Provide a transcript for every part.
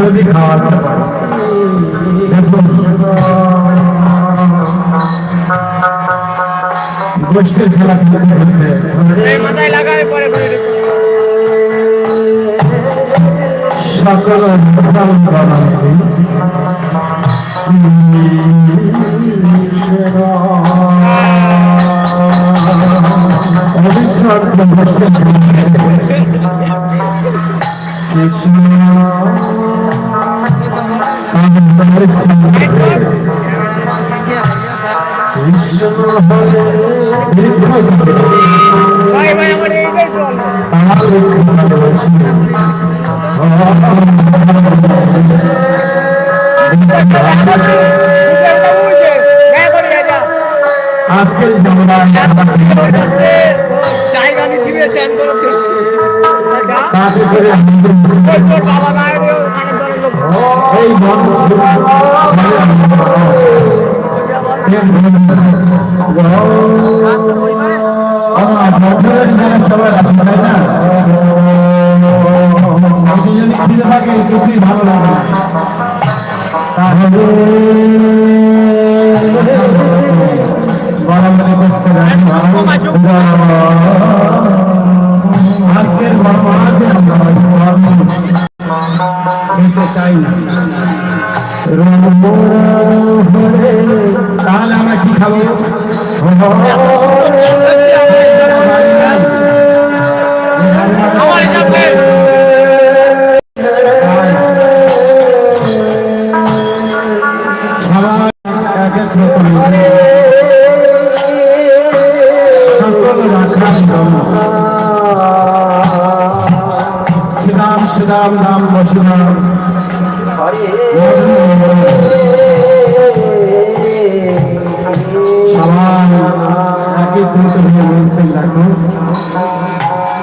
যদি খাওয়াতে পারে গোষ্ঠীর খেলা সকল কৃষ্ণ আজকের এই সবাই তাই না যদি খিদে থাকে কিছুই ভালো লাগে তাহলে গরম করছে আজকের গরম আছে খেতে চাই না তাহলে আমরা কি খাবো শ্রীরাম রাম বসুরাম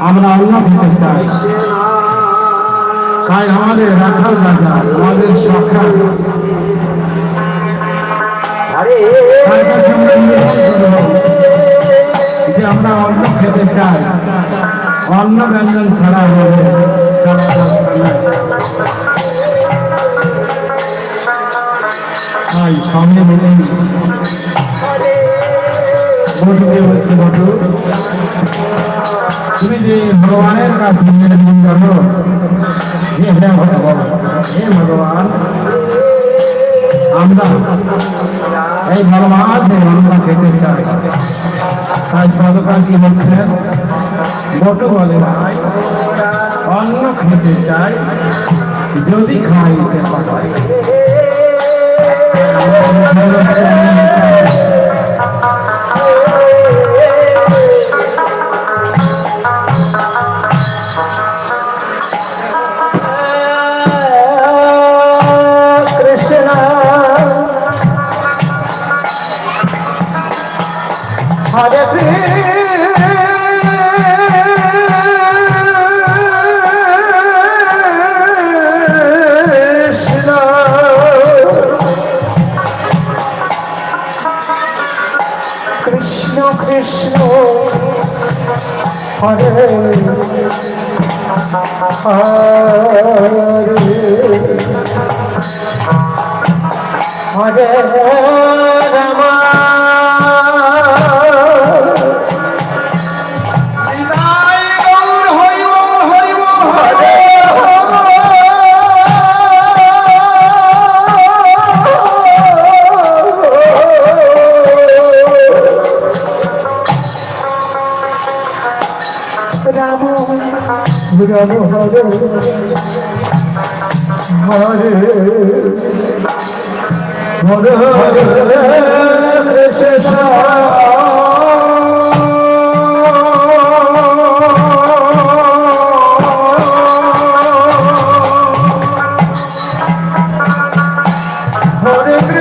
আমরা অন্য দিতে চাই তাই আমাদের রাখাল রাজা আমাদের সরকার যে আমরা অন্ন খেতে চাই অন্ন ব্যঞ্জন ছাড়া সঙ্গে মিলে বটুকে বলছে বটু তুমি যে ভগবানের কাছে নিবেদন করো যে হ্যাঁ ভগবান হে ভগবান আমরা এই ভগবান আছে আমরা খেতে চাই তাই পদকাল কি বলছে বটু বলে ভাই অন্ন খেতে চাই যদি খাইতে পারে Hare Krishna Krishna Hare Hare Rama Hare Hare Krishna Hare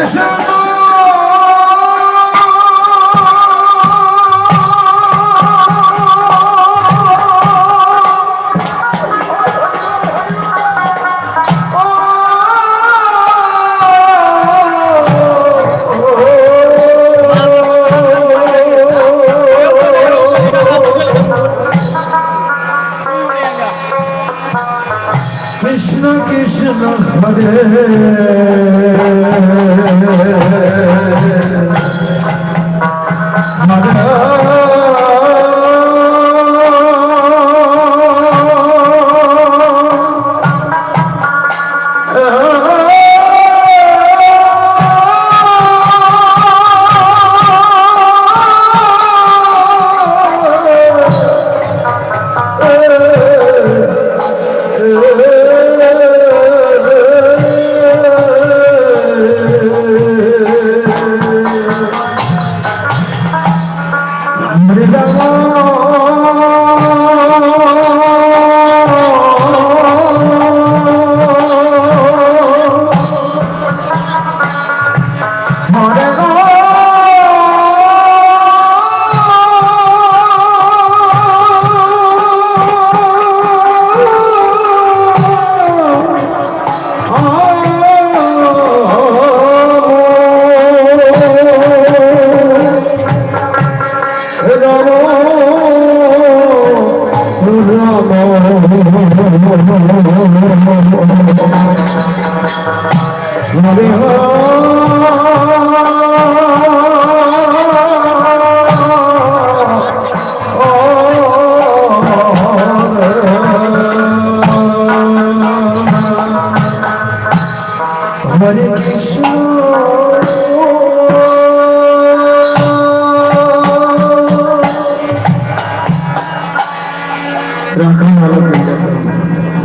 Krishna Krishna Krishna Hare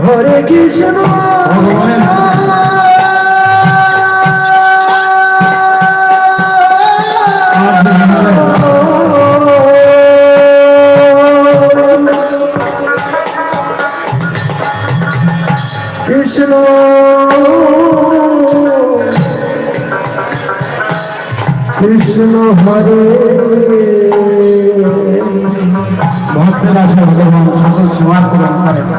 Hare Krishna Krishna Krishna Hare ভক্তেরা ভগবান সকল সেবা প্রদান করেন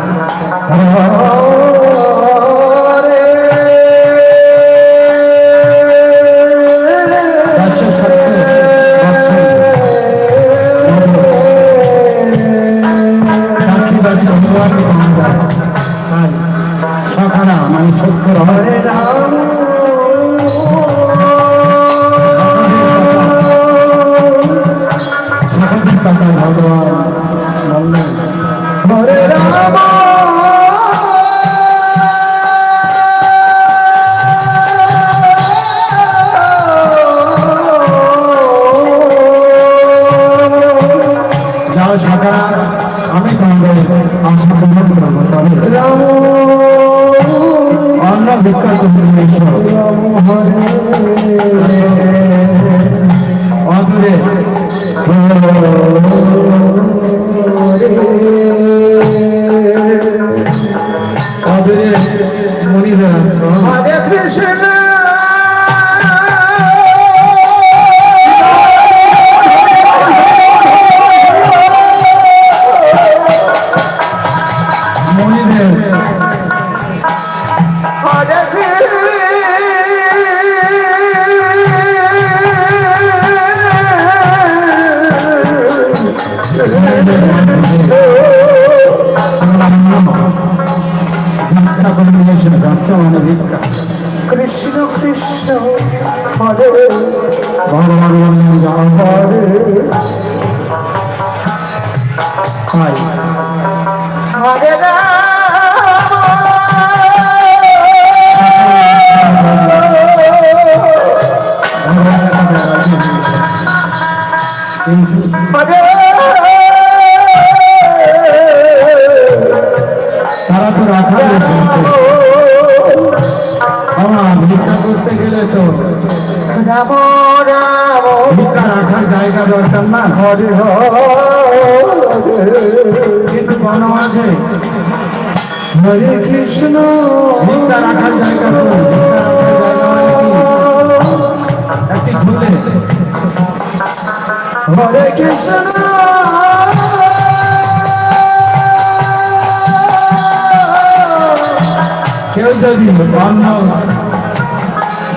সখারা মানে সত্য হরে রাম সকলের কথা ভগবান বললেন হরে রাম যাও সখারা আমি তোমাদের আশা পূরণ করবো তবে রাম অন্ন ভিক্ষা করতে এসো। অদূরে অদূরে মনিদের আশ্রম। হরে কৃষ্ণ মনিদের হরে ঝাঁকসা করে নিয়ে এসে যাচ্ছে মানে ভিক্ষা। কৃষ্ণ কৃষ্ণ হরে ভগবান বললেন যাও হরে খাই। হরে ভগবানের কাছে রাজি হয়ে গেছে। কিন্তু তারা তো রাখা বসেছে। আমার ভিক্ষা করতে গেলে তো রাম রাম ভিক্ষা রাখার জায়গা দরকার না। হরে কিন্তু বন আছে হরে কৃষ্ণ ভিক্ষা রাখার জায়গা তো ভিক্ষা রাখার জায়গা মানে কি একটি ঝুলে হরে কৃষ্ণ কেউ যদি অন্ন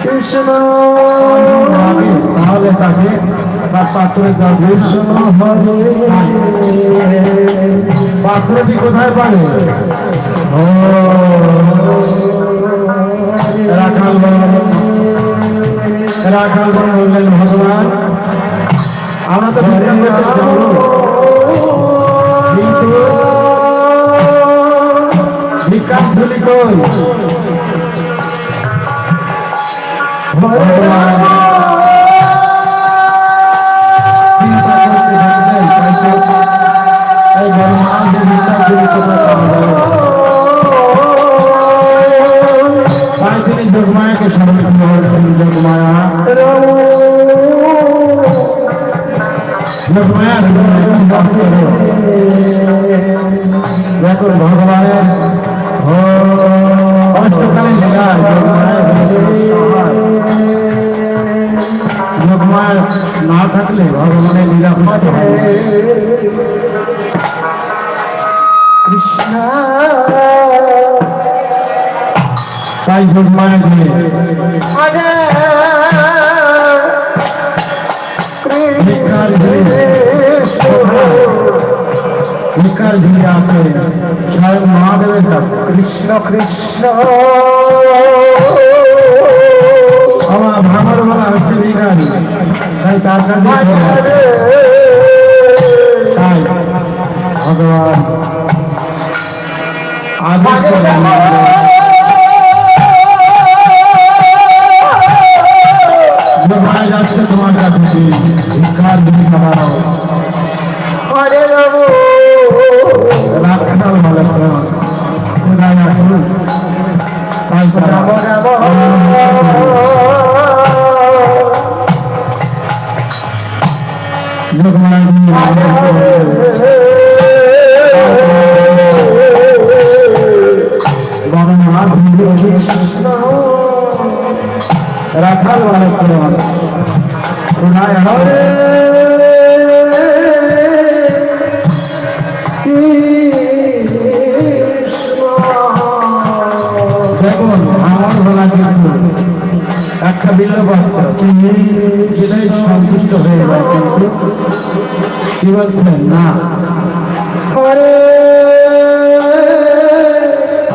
কৃষ্ণ ভাবে তাহলে তাকে তার পাত্রে যাবে। পাত্রটি কোথায় পাবে? রাখাল বললেন ভগবান আমরা তো ভিক্ষা করতে যাবো, কিন্তু ভিক্ষার ঝুলি কই? ভগবান চিন্তা করতে থাকলেন, এই ভগবান যে ভিক্ষার ঝুলি কোথায় পাওয়া যাবে? তাই তিনি যোগমায়াকে স্মরণ করেছেন। যোগমায়া যোগমায়া দেখুন ভগবানের অষ্টকালীন লীলা। যোগমায়া না থাকলে ভগবানের লীলা পুষ্ট হয়। কৃষ্ণ তাই যোগমায়া যে হরে ভিক্ষার ঝুলি ভিক্ষার ঝুলি আছে স্বয়ং মহাদেবের কাছে। কৃষ্ণ কৃষ্ণ আমার ভাঙর বলা হচ্ছে ভিখারি, তাই তার কাছে চলে আসে। তাই ভগবান আদেশ করলেন যোগমায়া যাচ্ছে তোমার কাছে, ভিক্ষার ঝুলি খাওয়াও। হরে রাম রাখাল বলে কোথায় এখন? তাই তারা রাম যোগমায়া বড় মাছ রাখাল বলে কোথায় এখন? দেখুন আমার বলা কিন্তু একটা বিল্লপত্র সেটাই সন্তুষ্ট হয়ে যায়, কিন্তু কি বলছেন না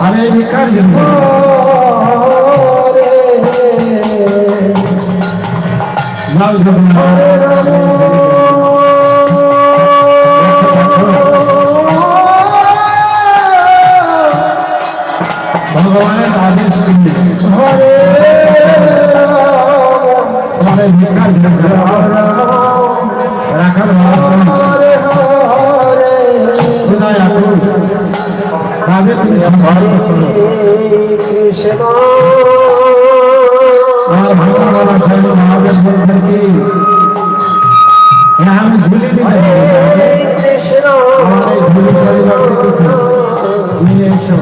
আমি এই ভিক্ষার জন্য যাও ভগবানের আদেশ কিন্তু তোমাদের ভিক্ষার জন্য রাখার কোথায় এখন তাদের তুমি কৃষ্ণ আমার ভগবান আছেন মহাদেব বলছেন কি আমি ঝুলি দিতে কৃষ্ণ আমার এই ঝুলি পরিবর্তে কিছু নিয়ে এসো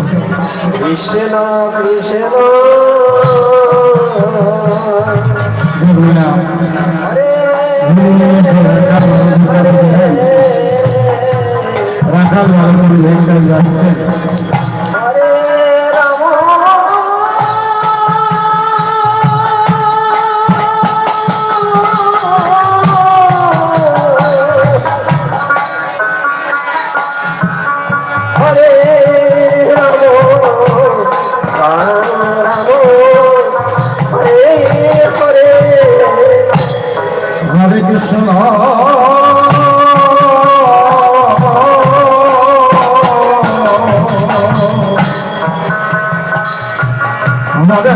কৃষ্ণ কৃষ্ণ ঝুলি না ঝুলি নিয়ে এসো রাখাল ভালো করে ভেঙ্গাল যাচ্ছে হরে রাম হরে রাম রাম রাম হরে হরে হরে কৃষ্ণ হরে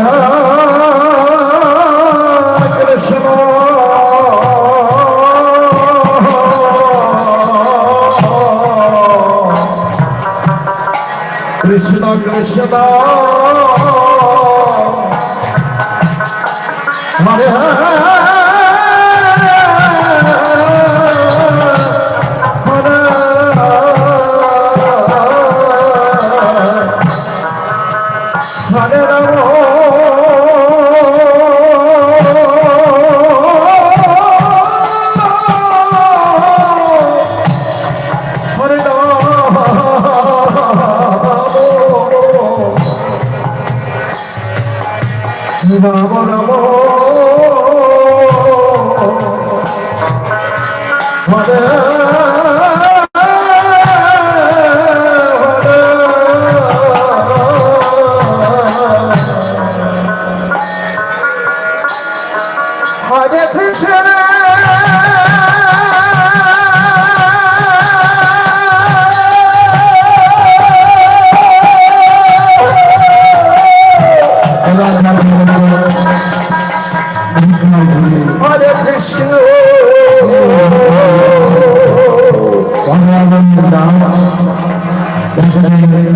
কৃষ্ণ কৃষ্ণ কৃষ্ণ হরে হরে রাম হরে রাম রাম রাম হরে হরে কৃষ্ণ হরে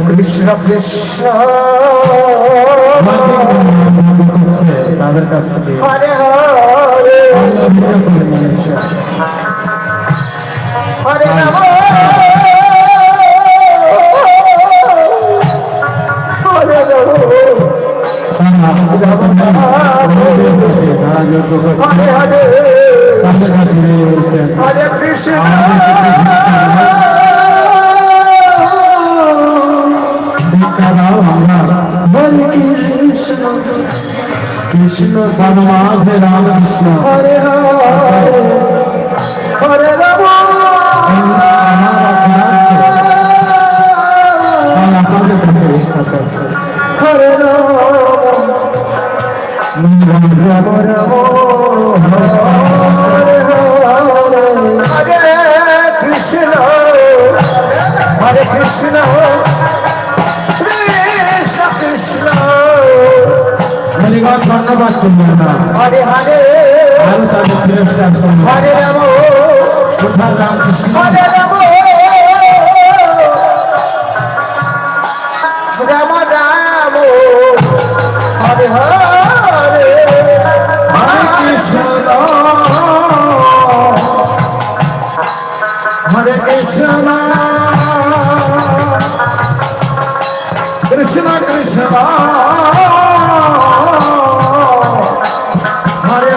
কৃষ্ণ কৃষ্ণ কৃষ্ণ তাদের কাছ থেকে হরে হরে হরে রাম হরে রাম তারা যোগ্য করছে হরে হরে তাদের কাছে নিয়ে বলছেন হরে কৃষ্ণ ভিক্ষা দাও আমরা হরে কৃষ্ণ কৃষ্ণ বনমাঝে রামকৃষ্ণ হরে হরে হরে রাম আপনাদের কাছে ভিক্ষা চাচ্ছে হরে রাম রাম রাম হরে হরে কৃষ্ণ হরে কৃষ্ণ কৃষ্ণ কৃষ্ণ হরিগণ ধন্যবাদ করবেন না হরে হরে আরো তাদের তিরস্কার করবেন হরে রাম কোথায় রামকৃষ্ণ হরে রাম রাম রাম হরে হরে হরে কৃষ্ণ হরে কৃষ্ণ কৃষ্ণ কৃষ্ণ হরে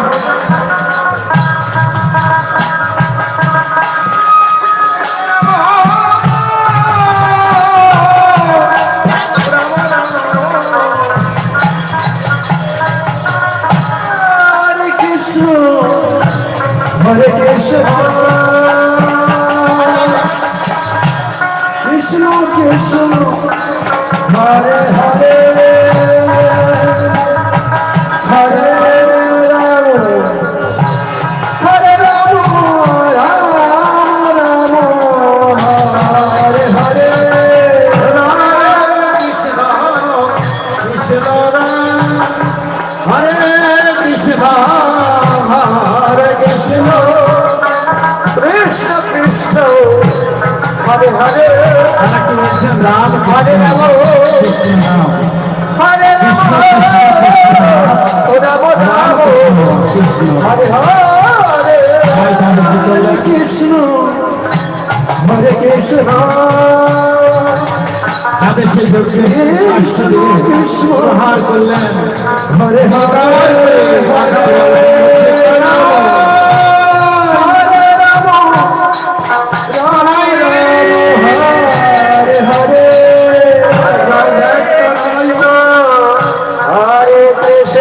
হরে কৃষ্ণ হরে কৃষ্ণ কৃষ্ণ কৃষ্ণ হরে হরে হরে রাম হরে রাম রাম রাম হরে হরে কৃষ্ণ কৃষ্ণ হরে কৃষ্ণ হরে কৃষ্ণ কৃষ্ণ কৃষ্ণ হরে হরে আর কি বলছেন রাম হরে রাম নাম হরে রাম রাম রাম কৃষ্ণ হরে হরে হরে কৃষ্ণ হরে কৃষ্ণ তাদের সেই দুঃখের কৃষ্ণ কৃষ্ণ প্রহার করলেন হরে হরে হরে হরে রাম রাম হরে হরে কৃষ্ণ হরে কৃষ্ণ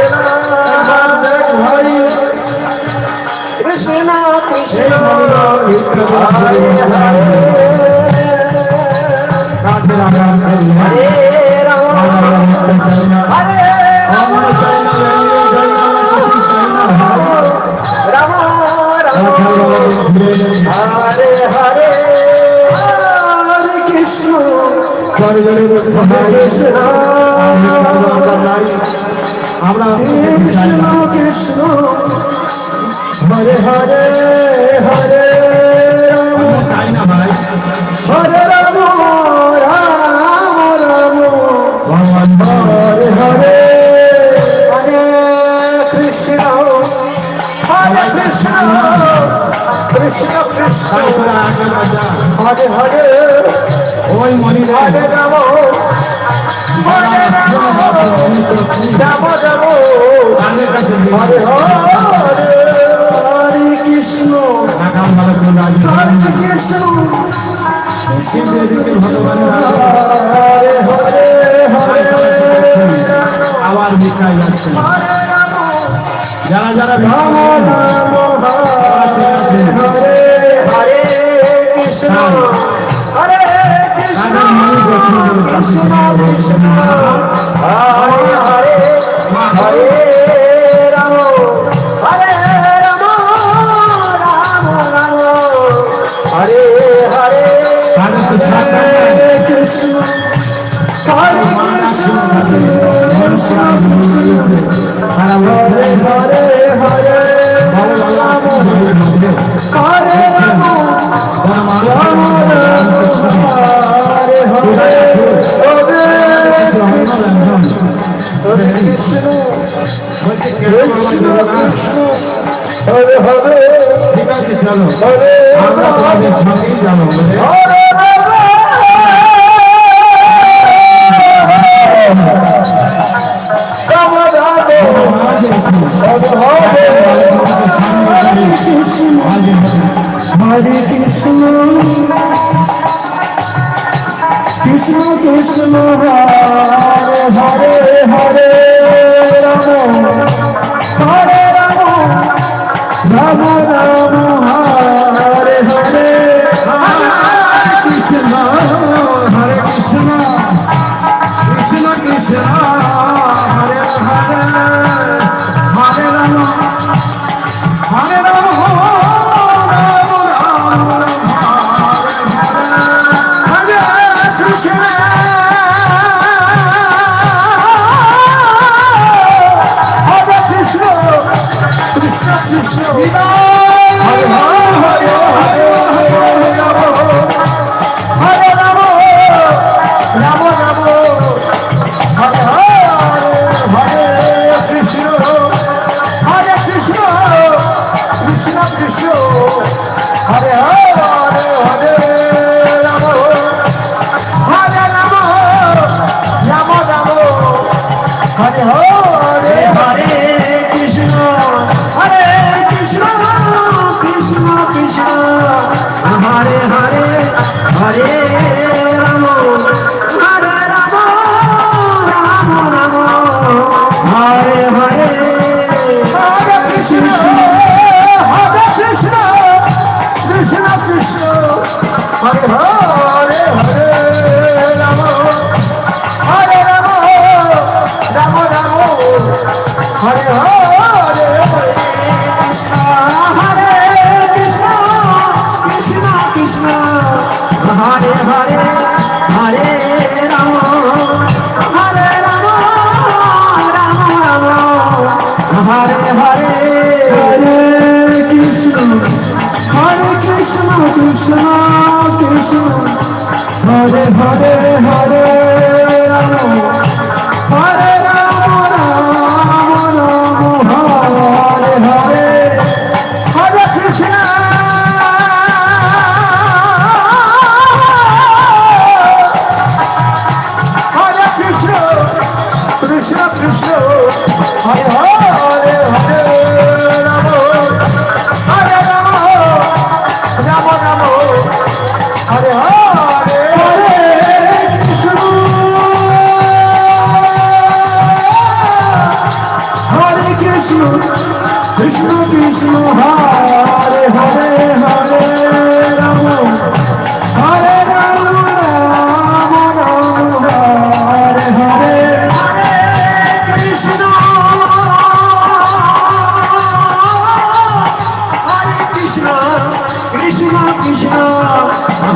কৃষ্ণ কৃষ্ণ হরে হরে রাধে রাধা হরে রাম হরে রাম রাম রাম হরে হরে হরে কৃষ্ণ কৃষ্ণ আমরা কৃষ্ণ কৃষ্ণ হরে হরে হরে রাম চাই না ভাই হরে রাম রাম রাম হরে হরে হরে কৃষ্ণ হরে কৃষ্ণ কৃষ্ণ কৃষ্ণ হরে হরে ওই মনি হরে রাম হরে রাম রাম রাম তাদের কাছে হরে হরে হরে কৃষ্ণ টাকা ভালো করে রাজি হরে কৃষ্ণ শিবের দিকে ভগবানের হরে হরে হরে আবার মিঠাই যাচ্ছে হরে রাম যারা যারা রাম রাম হরে হরে কৃষ্ণ হরে কৃষ্ণ কৃষ্ণ কৃষ্ণ হরে হরে হরে রাম হরে রাম রাম রাম হরে হরে তাদের তো সাথে হরে কৃষ্ণ হরে কৃষ্ণ কৃষ্ণ কৃষ্ণ তারা হরে হরে হরে রাম হরে রাম রাম রাম হরে হরে হরে হরে কৃষ্ণ কৃষ্ণ কৃষ্ণ হরে হরে ঠিক আছে চলো হরে আমরা তোমাদের সঙ্গেই যাবো বলে হরে রাম রাম হরে কৃষ্ণ হরে কৃষ্ণ কৃষ্ণ কৃষ্ণ হরে হরে হরে রাম হরে রাম রাম রাম হরে হরে কৃষ্ণ হরে কৃষ্ণ কৃষ্ণ কৃষ্ণ হরে হরে হরে রাম হরে রাম হরে কৃষ্ণ হরে কৃষ্ণ কৃষ্ণ কৃষ্ণ হরে কৃষ্ণ কৃষ্ণ হরে হরে হরে রাম হরে রাম রাম রাম হরে হরে হরে কৃষ্ণ কৃষ্ণ কৃষ্ণ কৃষ্ণ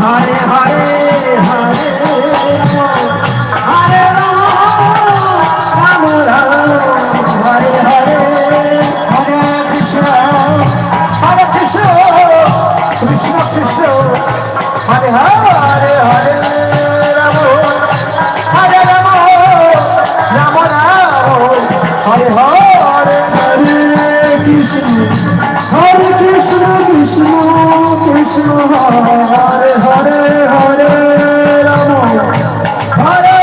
হরে হরে হরে হরে রাম রাম রাম হরে হরে হরে কৃষ্ণ কৃষ্ণ কৃষ্ণ হরে হরে হরে রাম হরে রাম রাম রাম হরে হরে হরে কৃষ্ণ কৃষ্ণ কৃষ্ণ হরে হরে হরে রাম হরে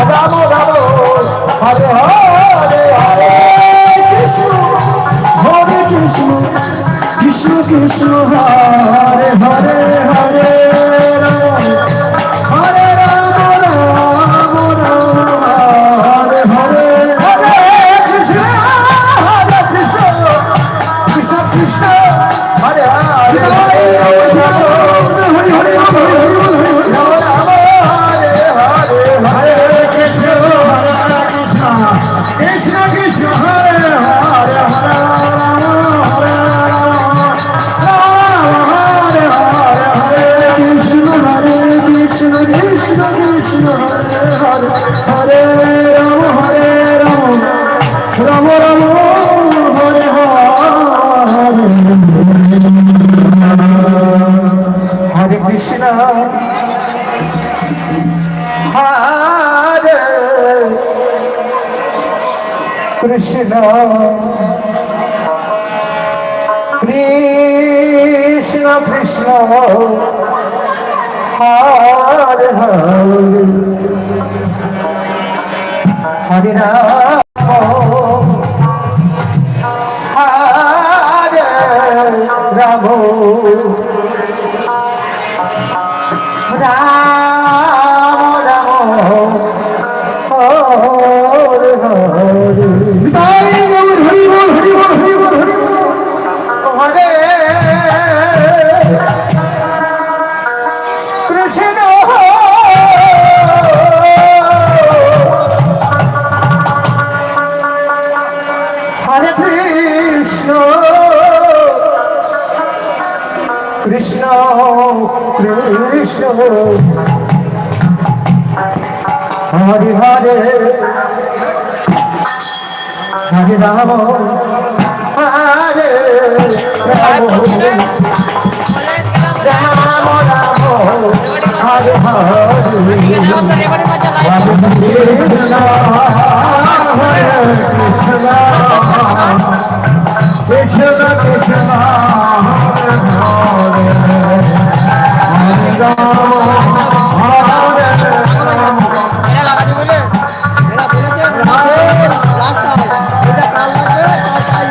রাম রাম রাম হরে হরে হরে কৃষ্ণ কৃষ্ণ কৃষ্ণ কৃষ্ণ হরে হরে হরে রাম হরে রাম রাম রাম হরে হরে হরে কৃষ্ণ কৃষ্ণ কৃষ্ণ হরে হরে হরে রাম হরে রাম রাম রাম হরে হরে হরে কৃষ্ণ কৃষ্ণ কৃষ্ণ কৃষ্ণ হরে হরে হরে হরে রাম রাম হরে হরে হরে কৃষ্ণ কৃষ্ণ কৃষ্ণ কৃষ্ণ হরে হরে হরে কৃষ্ণ কৃষ্ণ কৃষ্ণ হরে হরে হরে রাম রাম রাম হরে হরে কৃষ্ণ হরে কৃষ্ণ কৃষ্ণ কৃষ্ণ হরে হরে হরে রাম হরে রাম রাম রাম হরে হরে হরে হরে কৃষ্ণ হরে কৃষ্ণ কৃষ্ণ কৃষ্ণ হরে হরে হরে রাম হরে রাম রাম রাম হরে হরে হরে কৃষ্ণ হরে কৃষ্ণ কৃষ্ণ কৃষ্ণ হরে হরে হরে রাম হরে রাম কৃষ্ণ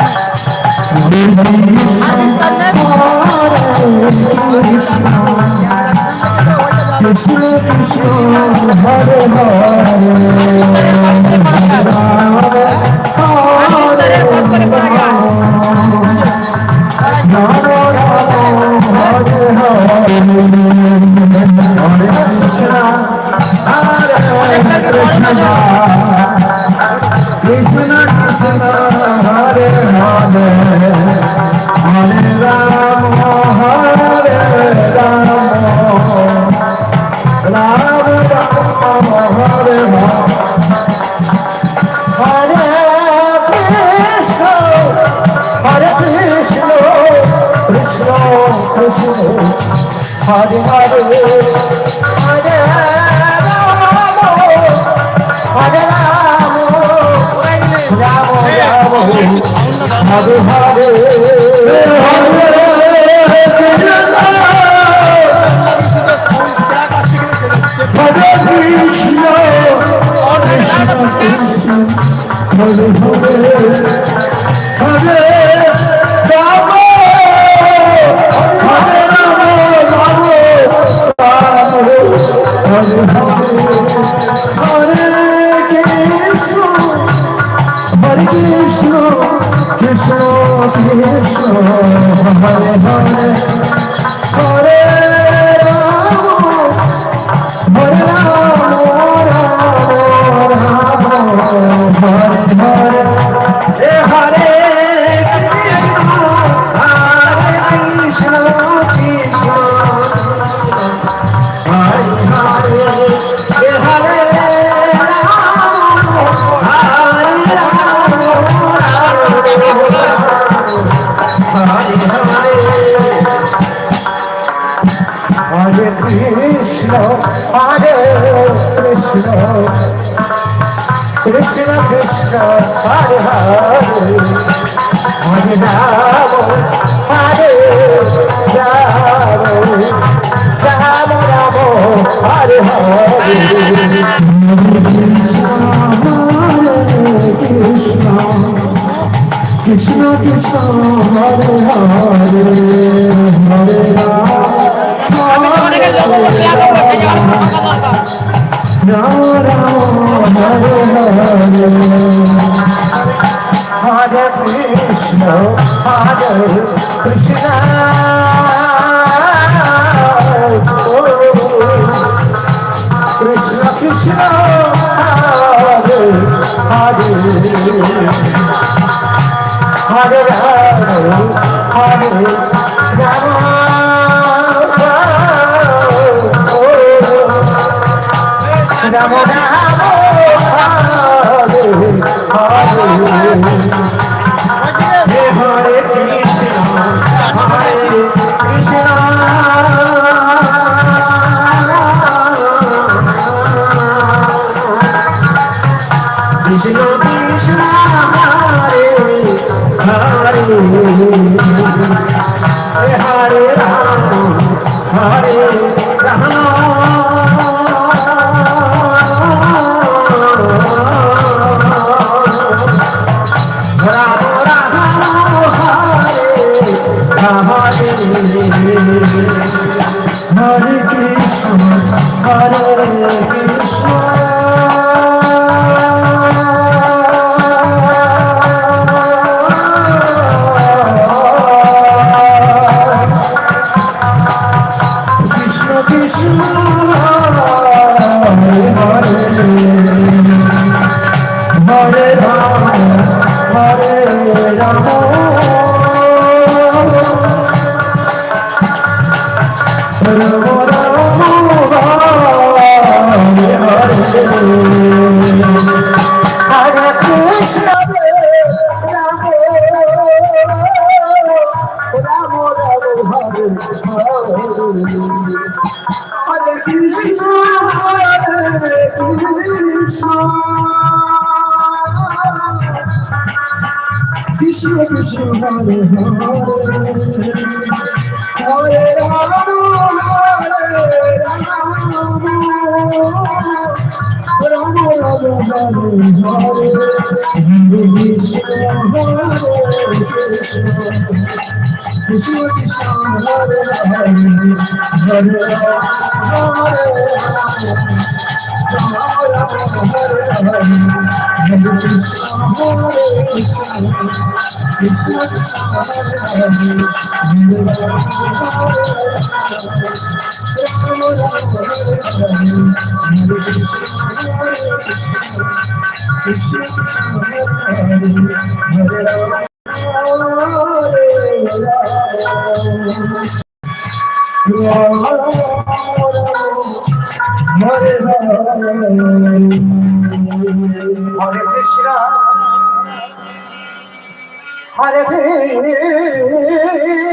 কৃষ্ণ হরে হরে কৃষ্ণ কৃষ্ণ হরে হরে হরে রাম হরে রাম রাম রাম হরে হরে কৃষ্ণ কৃষ্ণ কৃষ্ণ হরে হরে হরে রাম হরে Ram Ram Ram Hare Hare Hare Krishna Krishna Krishna Hare Hare Hare Krishna Krishna Hare Hare Hare Rama Hare Rama Rama Rama Hare Hare Krishna Krishna Hare Hare Hare Rama Rama Rama Hare Hare Hare Krishna Hare Krishna Krishna Krishna Hare Hare Hare Rama Hare Rama Rama Rama Hare Hare Hare Krishna Hare Krishna Krishna Krishna Hare Hare Hare Rama Hare Rama Hare Krishna, Hare Krishna, Krishna Krishna, Hare Hare, Hare Rama, Hare Rama. Hare Krishna, Rama Rama Hare Hare Krishna, Hare Krishna, Krishna Krishna Hare Hare, Hare Rama, Hare Rama, Rama Rama Hare Hare, Krishna Krishna Hare Hare, Hare Rama, Hare Rama, Hare Krishna, Krishna Krishna Hare Hare, Hare Krishna, Hare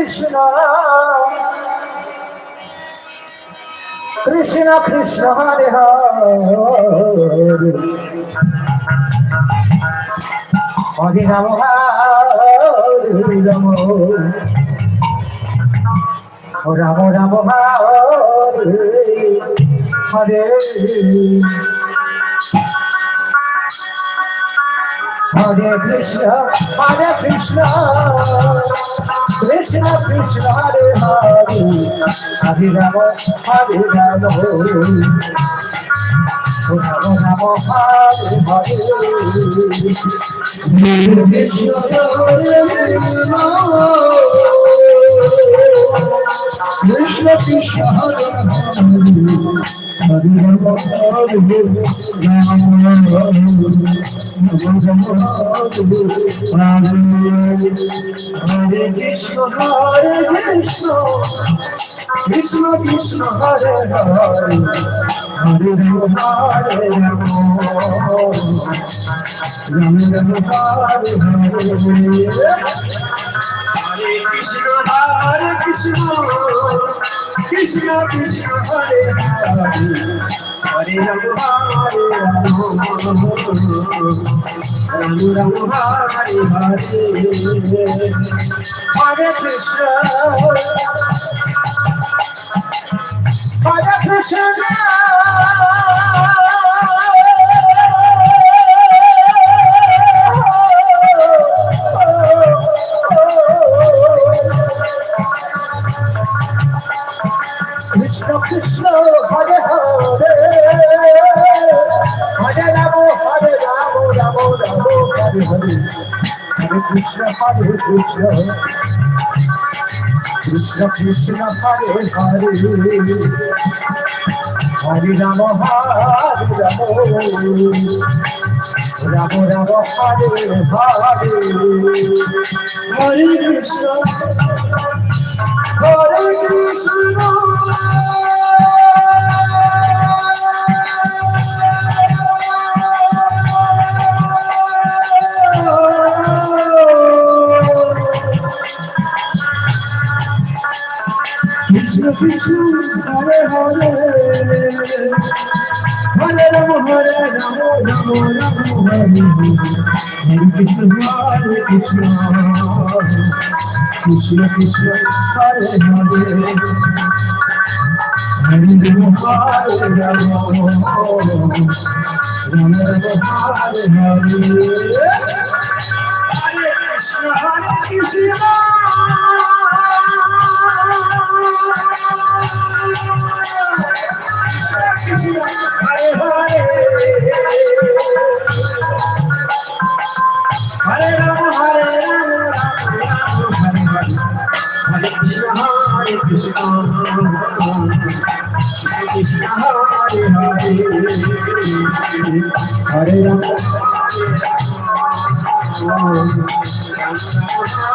Krishna, Krishna Krishna Hare Hare, Hare Rama, Hare Rama, Rama Rama Hare Hare. Hare Krishna, Krishna Krishna Hare Hare, Hare Rama, Rama Rama Hare Hare Krishna Krishna Krishna Hare Hare Krishna Krishna Krishna Hare Hare Hare Rama Hare Rama Ram Ram Hare Hare Hare Krishna Krishna Krishna Hare Hare Hare Rama Hare Rama Ram Ram Hare Hare Hare Krishna Hare Krishna Krishna Krishna Hare Hare Hare Rama Hare Rama Rama Rama Hare Hare Hare Krishna Krishna Krishna Hare Hare Hare Rama Hare Rama Rama Rama Hare Hare Hare Krishna Hare Krishna Krishna Krishna Hare Hare Hare Rama Hare Rama Rama Rama Hare Hare Hare Krishna Krishna Krishna Hare Hare Hare Rama Hare Rama Rama Rama Hare Hare Hare Krishna Hare Hare Hare Rama Hare Rama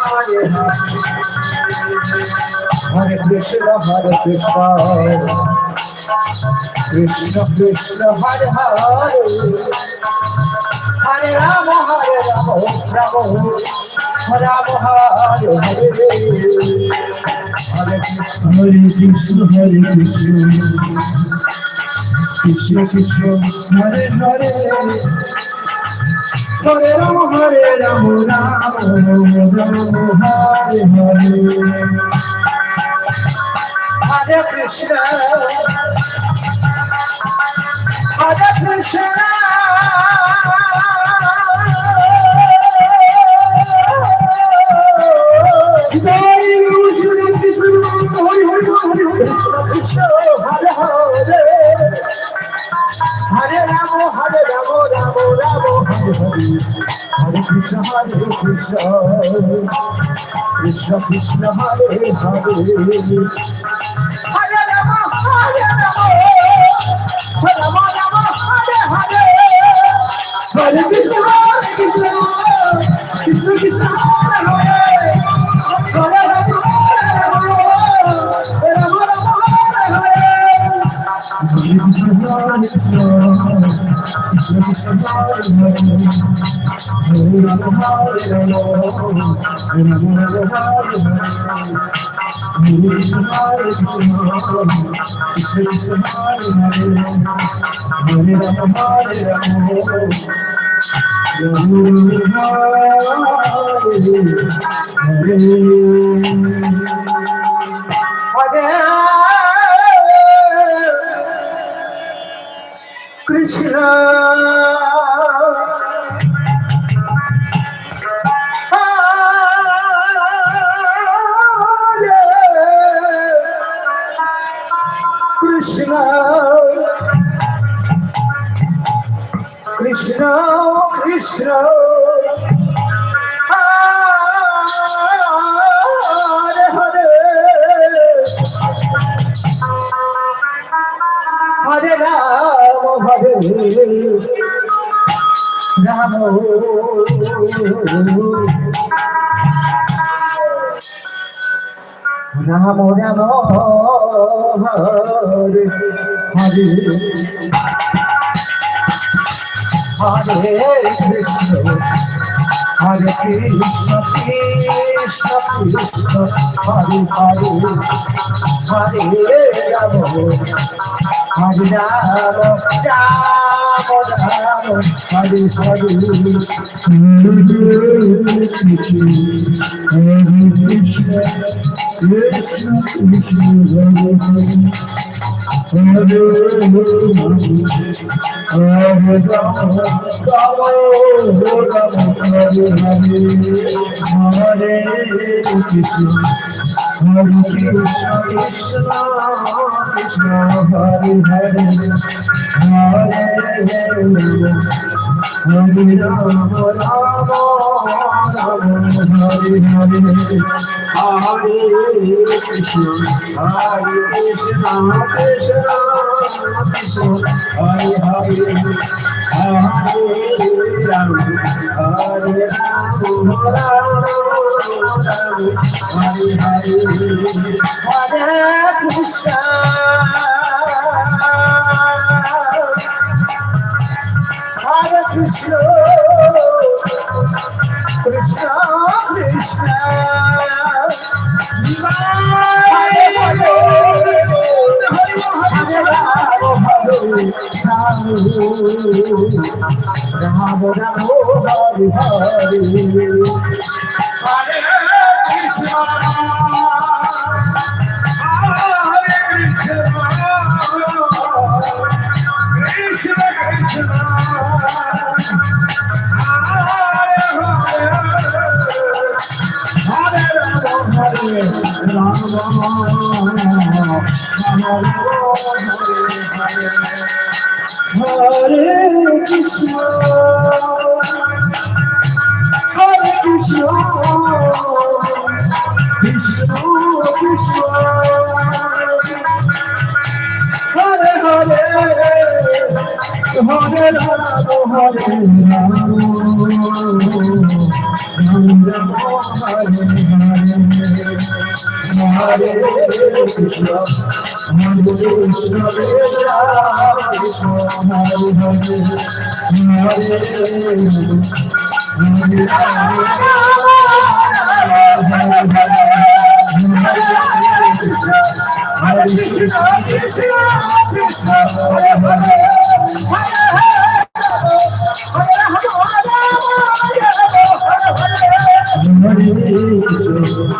Hare Hare Hare Krishna Krishna Hare Hare Hare Rama Hare Krishna Krishna Krishna Hare Hare Hare Rama Rama Rama Hare Hare Hare Krishna Krishna Krishna Hare Hare Hare Rama Rama Rama Hare Hare Hare Krishna Hare Krishna Krishna Hare Hare Hare Rama Rama Rama Hare Hare Hare Krishna Krishna Krishna Hare Hare Hare Rama Rama Rama Hare Hare Hare Krishna Krishna Krishna Hare Hare Hare Rama Rama Rama Hare Krishna Krishna Krishna Krishna Hare Hare Hare Ram হরে রাম রাম রাম হরে হরে হরে কৃষ্ণ হরে কৃষ্ণ কৃষ্ণ কৃষ্ণ হরে হরে হরে রাম হরে Ram Ram Ram Hare Hare Hare Krishna, Krishna Krishna, Hare Hare, Hare Ram, Ram Ram, Hare Hare, Hare Krishna, Hare Krishna, Krishna Krishna. Hare Krishna, Hare Krishna, Krishna Krishna, Hare Hare, Hare Rama, Hare Hare